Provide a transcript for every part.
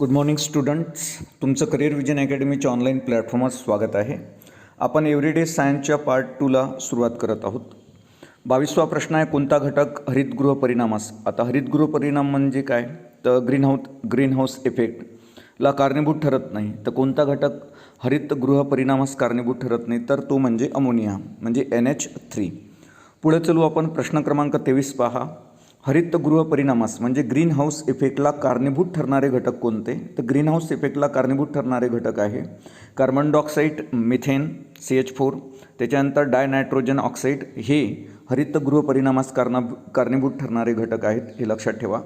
Good morning students. तुमचं career vision अकॅडमीच्या online प्लॅटफॉर्मवर स्वागत आहे. आपण एव्हरीडे सायन्सच्या पार्ट 2ला सुरुवात करत आहोत. 22वा प्रश्न आहे, कोणता घटक हरितगृह परिणामास. आता हरितगृह परिणाम म्हणजे काय, तर ग्रीनहाऊस इफेक्टला कारणीभूत ठरत नाही. तर कोणता घटक हरितगृह परिणामास कारणीभूत ठरत नाही, तर तो म्हणजे अमोनिया म्हणजे NH3. पुढे चलू आपण. प्रश्न क्रमांक 23 पहा. हरितगृह परिणामास म्हणजे ग्रीन हाऊस इफेक्टला कारणीभूत ठरणारे घटक कोणते. तर ग्रीन हाऊस इफेक्टला कारणीभूत ठरणारे घटक आहे कार्बन डायऑक्साईड, मिथेन CH4, त्याच्यानंतर डायनायट्रोजन ऑक्साईड. हे हरितगृह परिणामास कारणीभूत ठरणारे घटक आहेत, हे लक्षात ठेवा.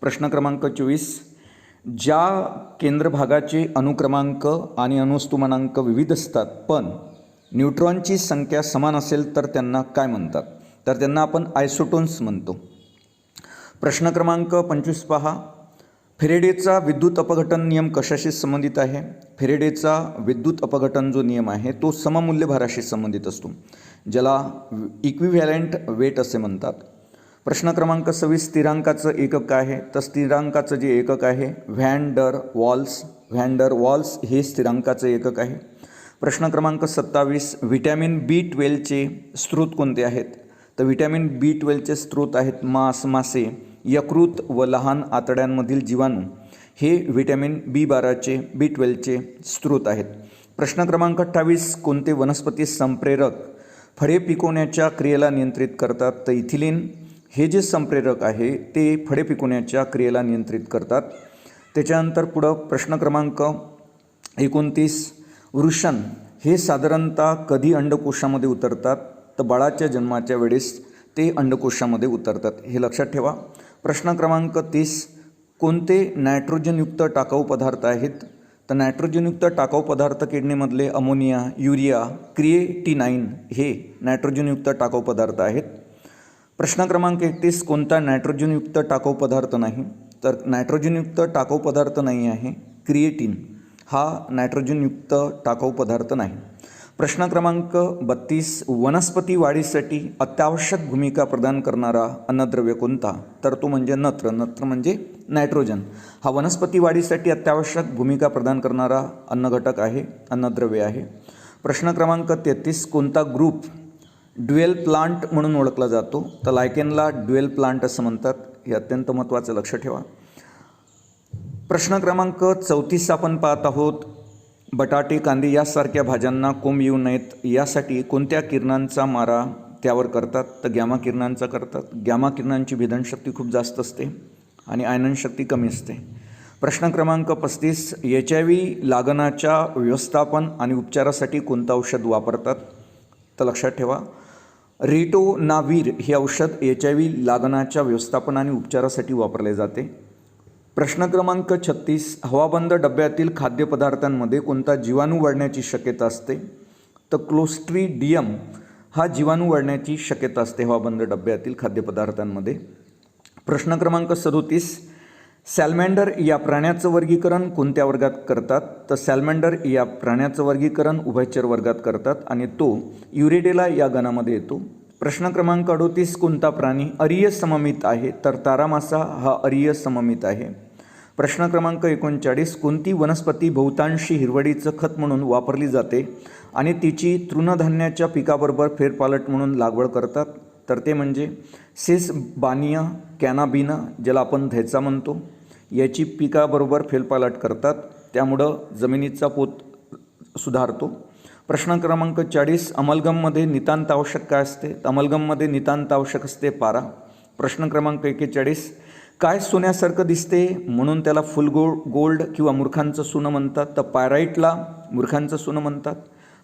प्रश्न क्रमांक 24. ज्या केंद्रभागाचे अनुक्रमांक आणि अणुवस्तुमानांक विविध असतात पण न्यूट्रॉनची संख्या समान असेल तर त्यांना काय म्हणतात, तर त्यांना आपण आयसोटोन्स म्हणतो. प्रश्न क्रमांक 25 पहा. फेरेडेचा विद्युत अपघटन नियम कशाशी संबंधित आहे. फेरेडेचा विद्युत अपघटन जो नियम आहे तो सममूल्य भाराशी संबंधित असतो, ज्याला इक्विव्हॅलेंट वेट असे म्हणतात. प्रश्न क्रमांक 26. स्थिरांकाचं एकक काय आहे, तर स्थिरांकाचं जे एकक आहे व्हॅन डर वॉल्स हे स्थिरांकाचं एकक आहे. प्रश्न क्रमांक 27. व्हिटॅमिन B12चे स्रोत कोणते आहेत, तर व्हिटॅमिन B12चे स्रोत आहेत मासे, यकृत व लहान आतड्यांमधील जीवाणू. हे व्हिटॅमिन B12चे स्रोत आहेत. प्रश्न क्रमांक 28. कोणते वनस्पती संप्रेरक फळे पिकवण्याच्या क्रियेला नियंत्रित करतात, तर इथिलीन हे जे संप्रेरक आहे ते फळे पिकवण्याच्या क्रियेला नियंत्रित करतात. त्याच्यानंतर पुढं प्रश्न क्रमांक 29. वृषण हे साधारणतः कधी अंडकोशामध्ये उतरतात, तर बाळाच्या जन्माच्या वेळेस ते अंडकोशामध्ये उतरतात, हे लक्षात ठेवा. प्रश्न क्रमांक 30. कोणते नायट्रोजनयुक्त टाकाऊ पदार्थ आहेत, तर नायट्रोजनयुक्त टाकाऊ पदार्थ किडनीमधले अमोनिया, युरिया, क्रिएटिनाइन हे नायट्रोजनयुक्त टाकाऊ पदार्थ आहेत. प्रश्न क्रमांक 31. कोणता नायट्रोजनयुक्त टाकाऊ पदार्थ नाही, तर नायट्रोजनयुक्त टाकाऊ पदार्थ नाही आहे क्रिएटिन, हा नायट्रोजनयुक्त टाकाऊ पदार्थ नाही. प्रश्न क्रमांक 32. वनस्पती वाढीसाठी अत्यावश्यक भूमिका प्रदान करणारा अन्नद्रव्य कोणता, तर तो म्हणजे नत्र म्हणजे नायट्रोजन. हा वनस्पती वाढीसाठी अत्यावश्यक भूमिका प्रदान करणारा अन्नद्रव्य आहे. प्रश्न क्रमांक 33. कोणता ग्रुप ड्युएल प्लांट म्हणून ओळखला जातो, तर लायकेनला ड्युएल प्लांट असं म्हणतात, हे अत्यंत महत्त्वाचं लक्ष ठेवा. प्रश्न क्रमांक 34 आपण पाहत आहोत. बटाटे, कांदे यासारख्या भाज्यांना कोंब येऊ नयेत यासाठी कोणत्या किरणांचा मारा त्यावर करतात, तर गॅमा किरणांचा करतात. गॅमा किरणांची भेदनशक्ती खूप जास्त असते आणि आयनन शक्ती कमी असते. प्रश्न क्रमांक 35. HIV लागणाच्या व्यवस्थापन आणि उपचारासाठी कोणतं औषध वापरतात, तर लक्षात ठेवा रिटोनावीर हे औषध HIV लागणाच्या व्यवस्थापन आणि उपचारासाठी वापरले जाते. प्रश्न क्रमांक 36. हवाबंद डब्यातील खाद्यपदार्थांमध्ये कोणता जीवाणू वाढण्याची शक्यता असते, तर क्लोस्ट्रीडियम हा जीवाणू वाढण्याची शक्यता असते हवाबंद डब्यातील खाद्यपदार्थांमध्ये. प्रश्न क्रमांक 37. सॅलमँडर या प्राण्याचं वर्गीकरण कोणत्या वर्गात करतात, तर सॅलमँडर या प्राण्याचं वर्गीकरण उभयचर वर्गात करतात आणि तो युरेडेला या गणामध्ये येतो. प्रश्न क्रमांक 38. कोणता प्राणी अरीय सममित आहे, तर तारामासा हा अरीय सममित आहे. प्रश्न क्रमांक 39. कोणती वनस्पती बहुतांशी हिरवळीचं खत म्हणून वापरली जाते आणि तिची तृणधान्याच्या पिकाबरोबर फेरपालट म्हणून लागवड करतात, तर ते म्हणजे सेसबानिया कॅनाबिना, ज्याला आपण धैचा म्हणतो. याची पिकाबरोबर फेरपालट करतात, त्यामुळं जमिनीचा पोत सुधारतो. प्रश्न क्रमांक 40. अमलगममध्ये नितांत आवश्यक काय असते, अमलगममध्ये नितांत आवश्यक असते पारा. प्रश्न क्रमांक 41. काय सोन्यासारखं दिसते म्हणून त्याला फुल गोल्ड किंवा मूर्खांचं सोनं म्हणतात, तर पायराईटला मूर्खांचं सोनं म्हणतात.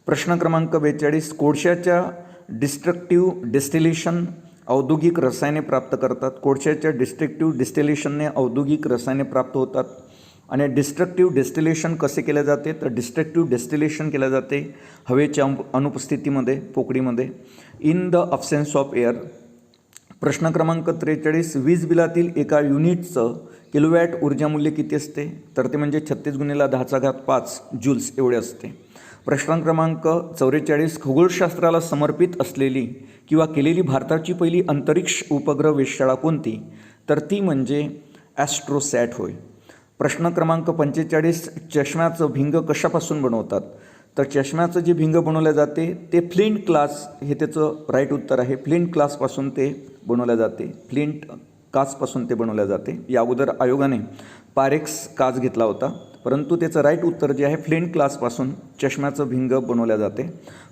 प्रश्न क्रमांक 42. कोळशाच्या डिस्ट्रक्टिव्ह डिस्टिलेशन औद्योगिक रसायने प्राप्त करतात. कोळशाच्या डिस्ट्रक्टिव्ह डिस्टिलेशनने औद्योगिक रसायने प्राप्त होतात. आणि डिस्ट्रक्टिव्ह डिस्टिलेशन कसे केले जाते, तर डिस्ट्रक्टिव्ह डिस्टिलेशन केले जाते हवेच्या अनुपस्थितीमध्ये, पोकळीमध्ये, in the absence of air. प्रश्न क्रमांक 43. वीज बिलातील एका युनिटचं किलोवॅट ऊर्जा मूल्य किती असते, तर ते म्हणजे 36 × 10⁵ जूल्स एवढे असते. प्रश्न क्रमांक 44. खगोलशास्त्राला समर्पित असलेली किंवा केलेली भारताची पहिली अंतरिक्ष उपग्रह वेधशाळा कोणती, तर ती म्हणजे ॲस्ट्रोसॅट होय. प्रश्न क्रमांक 45, चष्म्याचं भिंग कशापासून बनवतात? तर चष्म्याचं जे भिंग बनवलं जाते ते फ्लिंट क्लास, हे त्याचं राईट उत्तर आहे. फ्लिंट क्लासपासून ते बनवलं जाते. फ्लिंट काचपासून ते बनवलं जाते. या अगोदर आयोगाने पारेक्स काच घेतला होता, परंतु त्याचं राईट उत्तर जे आहे फ्लिंट क्लासपासून चष्म्याचं भिंग बनवल्या जाते.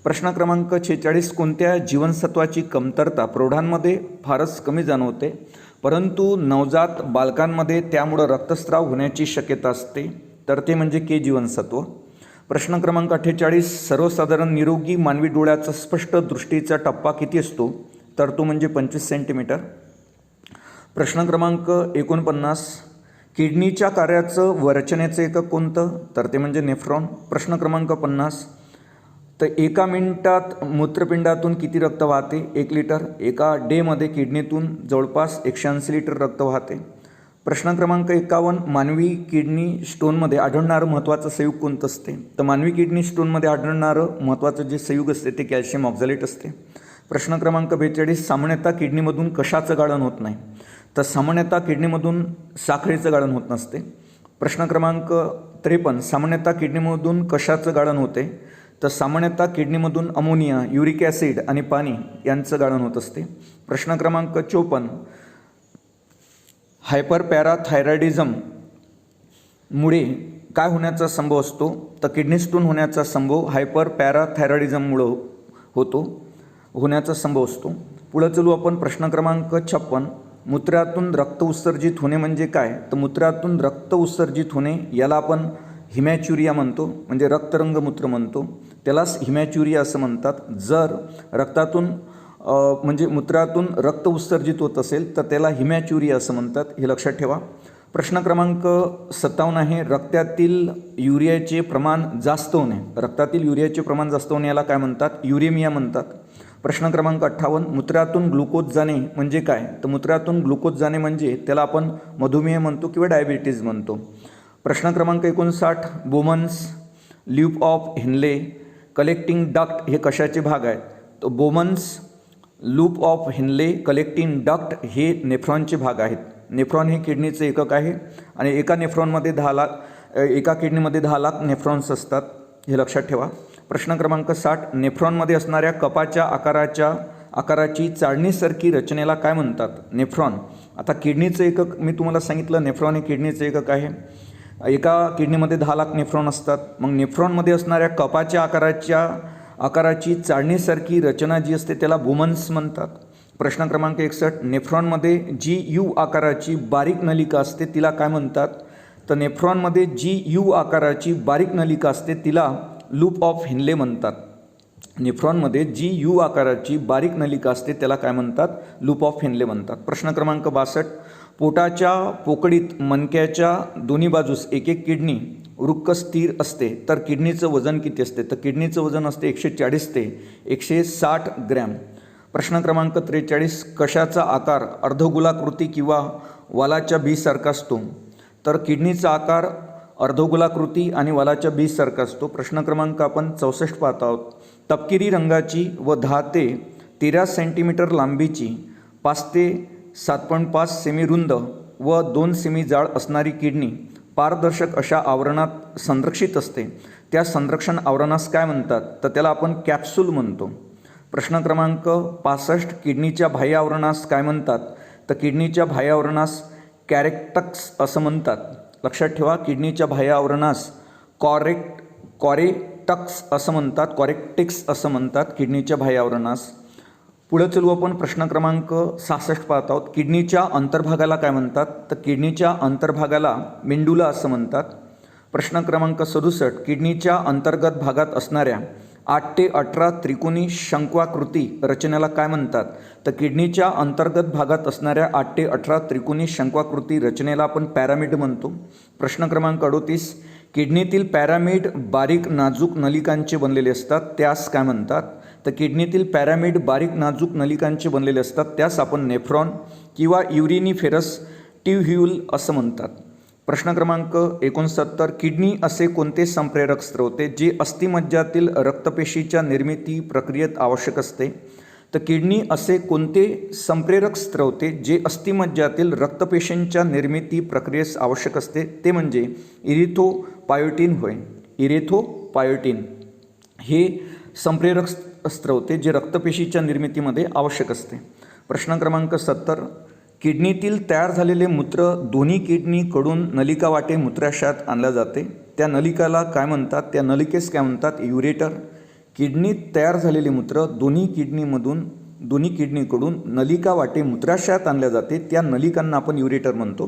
प्रश्न क्रमांक 46, कोणत्या जीवनसत्वाची कमतरता प्रौढांमध्ये फारच कमी जाणवते, परंतु नवजात बालकांमध्ये त्यामुळं रक्तस्राव होण्याची शक्यता असते? तर ते म्हणजे के जीवनसत्व. प्रश्न क्रमांक 48, सर्वसाधारण निरोगी मानवी डोळ्याचा स्पष्ट दृष्टीचा टप्पा किती असतो? तर तो म्हणजे 25 सेंटीमीटर. प्रश्न क्रमांक 49, किडनीच्या कार्याचं व रचनेचं एकक कोणतं? तर ते म्हणजे नेफ्रॉन. प्रश्न क्रमांक 50, तर एका मिनिटात मूत्रपिंडातून किती रक्त वाहते? 1 लिटर. एका डेमध्ये किडनीतून जवळपास 180 लिटर रक्त वाहते. प्रश्न क्रमांक 51, मानवी किडनी स्टोनमध्ये आढळणारं महत्त्वाचं संयुग कोणतं असते? तर मानवी किडनी स्टोनमध्ये आढळणारं महत्त्वाचं जे संयुग असते ते कॅल्शियम ऑक्झॅलेट असते. प्रश्न क्रमांक 42, सामान्यतः किडनीमधून कशाचं गाळण होत नाही? तर सामान्यतः किडनीमधून साखरेचं गाळण होत नसते. प्रश्न क्रमांक 53, सामान्यतः किडनीमधून कशाचं गाळण होते? तर सामान्यतः किडनीमधून अमोनिया, युरिक ॲसिड आणि पाणी यांचं गाळण होत असते. प्रश्न क्रमांक 54, हायपरपॅराथायरॉइडिझममुळे काय होण्याचा संभव असतो? तर किडनी स्टोन होण्याचा संभव हायपरपॅराथायरॉइडिझममुळं होण्याचा संभव असतो. पुढं चलू आपण. प्रश्न क्रमांक 56, मूत्रातून रक्त उत्सर्जित होणे म्हणजे काय? तर मूत्रातून रक्त उत्सर्जित होणे याला आपण हिमॅच्युरिया म्हणतो, म्हणजे रक्तरंग मूत्र म्हणतो, त्यालाच हिमॅच्युरिया असं म्हणतात. जर रक्तातून म्हणजे मूत्रातून रक्त उत्सर्जित होत असेल तर त्याला हिमॅच्युरिया असं म्हणतात, हे लक्षात ठेवा. प्रश्न क्रमांक 57 आहे, रक्तातील युरियाचे प्रमाण जास्त होणे. रक्तातील युरियाचे प्रमाण जास्त होणे याला काय म्हणतात? युरेमिया म्हणतात. प्रश्न क्रमांक 58, मूत्रातून ग्लुकोज जाणे म्हणजे काय? तर मूत्रातून ग्लुकोज जाणे म्हणजे त्याला आपण मधुमेह म्हणतो किंवा डायबिटीज म्हणतो. प्रश्न क्रमांक 59, Bowman's loop of Henle collecting duct हे कशाचे भाग आहेत? तर Bowman's loop of Henle collecting duct हे नेफ्रॉनचे भाग आहेत. नेफ्रॉन हे किडनीचे एकक आहे आणि एका किडनीमध्ये 10 लाख नेफ्रॉन्स असतात, हे लक्षात ठेवा. प्रश्न क्रमांक 60, नेफ्रॉनमध्ये असणाऱ्या कपाच्या आकाराची चाळणीसारखी रचनेला काय म्हणतात? नेफ्रॉन. आता किडनीचं एकक मी तुम्हाला सांगितलं, नेफ्रॉन हे किडनीचं एकक आहे. एका किडनीमध्ये 10 लाख नेफ्रॉन असतात. मग नेफ्रॉनमध्ये असणाऱ्या कपाच्या आकाराची चाळणीसारखी रचना जी असते त्याला बोमन्स म्हणतात. प्रश्न क्रमांक 61, नेफ्रॉनमध्ये जी यू आकाराची बारीक नलिका असते तिला काय म्हणतात? तर नेफ्रॉनमध्ये जी यू आकाराची बारीक नलिका असते तिला लूप ऑफ हेनले म्हणतात. नेफ्रॉनमध्ये जी यू आकाराची बारीक नलिका असते त्याला काय म्हणतात? लूप ऑफ हेनले म्हणतात. प्रश्न क्रमांक 62, पोटाच्या पोकळीत मणक्याच्या दोन्ही बाजूस एक किडनी वृक्क स्थिर असते तर किडनीचं वजन किती असते? तर किडनीचं वजन असते 140 ते 160 ग्रॅम. प्रश्न क्रमांक 43, कशाचा आकार अर्धगोलाकृती किंवा वालाच्या बीसारखा असतो? तर किडनीचा आकार अर्धगोलाकृती आणि वालाच्या बीसारखा असतो. प्रश्न क्रमांक आपण 64 पाहत आहोत. तपकिरी रंगाची व 10 ते 13 सेंटीमीटर लांबीची, 5 ते 7.5 सेमी रुंद व 2 सेमी जाड असणारी किडनी पारदर्शक अशा आवरणात संरक्षित असते. त्या संरक्षण आवरणास काय म्हणतात? तर त्याला आपण कॅप्सूल म्हणतो. प्रश्न क्रमांक 65, किडनीच्या बाह्य आवरणास काय म्हणतात? तर किडनीच्या बाह्य आवरणास कॅरेक्टक्स असं म्हणतात. लक्षात ठेवा, किडनीच्या बाह्य आवरणास कॉरेक्टक्स असं म्हणतात, कॉरेक्टिक्स असं म्हणतात किडनीच्या बाह्य आवरणास. पुढे चलू आपण. प्रश्न क्रमांक 66 पाहत आहोत. किडनीच्या अंतर्भागाला काय म्हणतात? तर किडनीच्या अंतर्भागाला मेंडुला असं म्हणतात. प्रश्न क्रमांक 67, किडनीच्या अंतर्गत भागात असणाऱ्या 8 ते 18 त्रिकोणी शंक्वाकृती रचनेला काय म्हणतात? तर किडनीच्या अंतर्गत भागात असणाऱ्या 8 ते 18 त्रिकोणी शंक्वाकृती रचनेला आपण पॅरामिड म्हणतो. प्रश्न क्रमांक 38, किडनीतील पॅरामिड बारीक नाजूक नलिकांचे बनलेले असतात, त्यास काय म्हणतात? तर किडनीतील पॅरामिड बारीक नाजूक नलिकांचे बनलेले असतात, त्यास आपण नेफ्रॉन किंवा युरिनिफेरस ट्यूब्यूल असं म्हणतात. प्रश्न क्रमांक 69, किडनी असे कोणते संप्रेरक स्त्रोत जे अस्थिमज्जातील रक्तपेशीच्या निर्मिती प्रक्रियेत आवश्यक असते? तर किडनी असे कोणते संप्रेरक स्त्रवते जे अस्थिमज्जातील रक्तपेशींच्या निर्मिती प्रक्रियेस आवश्यक असते, ते म्हणजे इरिथ्रोपायोटिन होय. इरिथ्रोपायोटिन हे संप्रेरक स्त्रवते जे रक्तपेशीच्या निर्मितीमध्ये आवश्यक असते. प्रश्न क्रमांक 70. किडनीतील तयार झालेले मूत्र दोन्ही किडनीकडून नलिका वाटे मूत्राशयात आणल्या जाते, त्या नलिकाला काय म्हणतात? त्या नलिकेस काय म्हणतात? युरेटर. किडनीत तयार झालेले मूत्र दोन्ही किडनीकडून नलिका वाटे मूत्राशयात आणल्या जाते, त्या नलिकांना आपण युरेटर म्हणतो.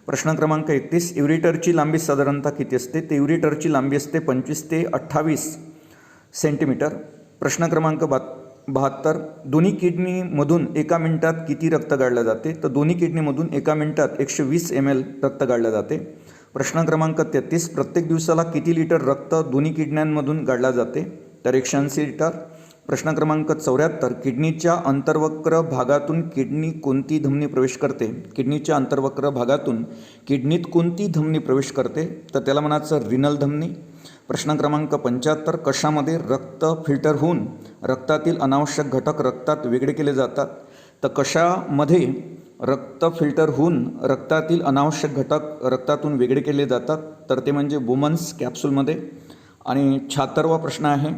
प्रश्न क्रमांक 31. युरेटरची लांबी साधारणतः किती असते? ते युरेटरची लांबी असते 25 ते 28 सेंटीमीटर. प्रश्न क्रमांक 72. दोन्ही किडनीमधून एका मिनिटात किती रक्त गाळले जाते? तर दोन्ही किडनीमधून एका मिनिटात 120 ml रक्त गाळले जाते. प्रश्न क्रमांक 33. प्रत्येक दिवसाला किती लिटर रक्त दोन्ही किडण्यांमधून गाळले जाते? तर 180 लिटर. प्रश्न क्रमांक 74. किडनीच्या अंतर्वक्र भागातून किडनी कोणती धमनी प्रवेश करते? किडनीच्या अंतर्वक्र भागातून किडनीत कोणती धमनी प्रवेश करते? तर त्याला म्हणायचं रिनल धमनी. प्रश्न क्रमांक 75. कशामध्ये रक्त फिल्टर होऊन रक्तातील अनावश्यक घटक रक्तात वेगळे केले जातात? तर कशामध्ये रक्त फिल्टर होऊन रक्तातील अनावश्यक घटक रक्तातून वेगळे केले जातात? तर ते म्हणजे बोमन्स कॅप्सूलमध्ये. आणि 76वा प्रश्न आहे,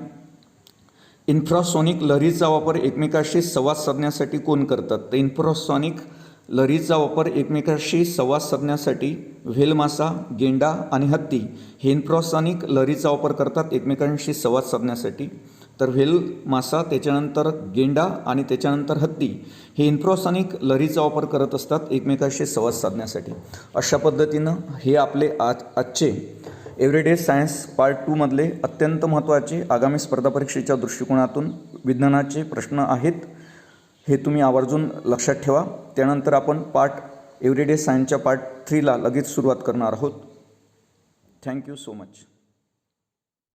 इन्फ्रासॉनिक लहरीचा वापर एकमेकाशी संवाद साधण्यासाठी कोण करतात? तर इन्फ्रासॉनिक लहरीचा वापर एकमेकाशी संवाद साधण्यासाठी व्हेल मासा, गेंडा आणि हत्ती हे इन्फ्रासॉनिक लहरीचा वापर करतात एकमेकांशी संवाद साधण्यासाठी. तर व्हेल मासा, त्याच्यानंतर गेंडा आणि त्याच्यानंतर हत्ती हे इन्फ्रासॉनिक लहरीचा वापर करत असतात एकमेकाशी संवाद साधण्यासाठी. अशा पद्धतीनं हे आपले आजचे एव्हरीडे सायन्स पार्ट 2 मधले अत्यंत महत्त्वाचे आगामी स्पर्धा परीक्षेच्या दृष्टिकोनातून विज्ञानाचे प्रश्न आहेत, हे तुम्ही आवर्जून लक्षात ठेवा. त्यानंतर आपण एव्हरीडे सायन्सच्या पार्ट 3ला लगेच सुरुवात करणार आहोत. Thank you so much.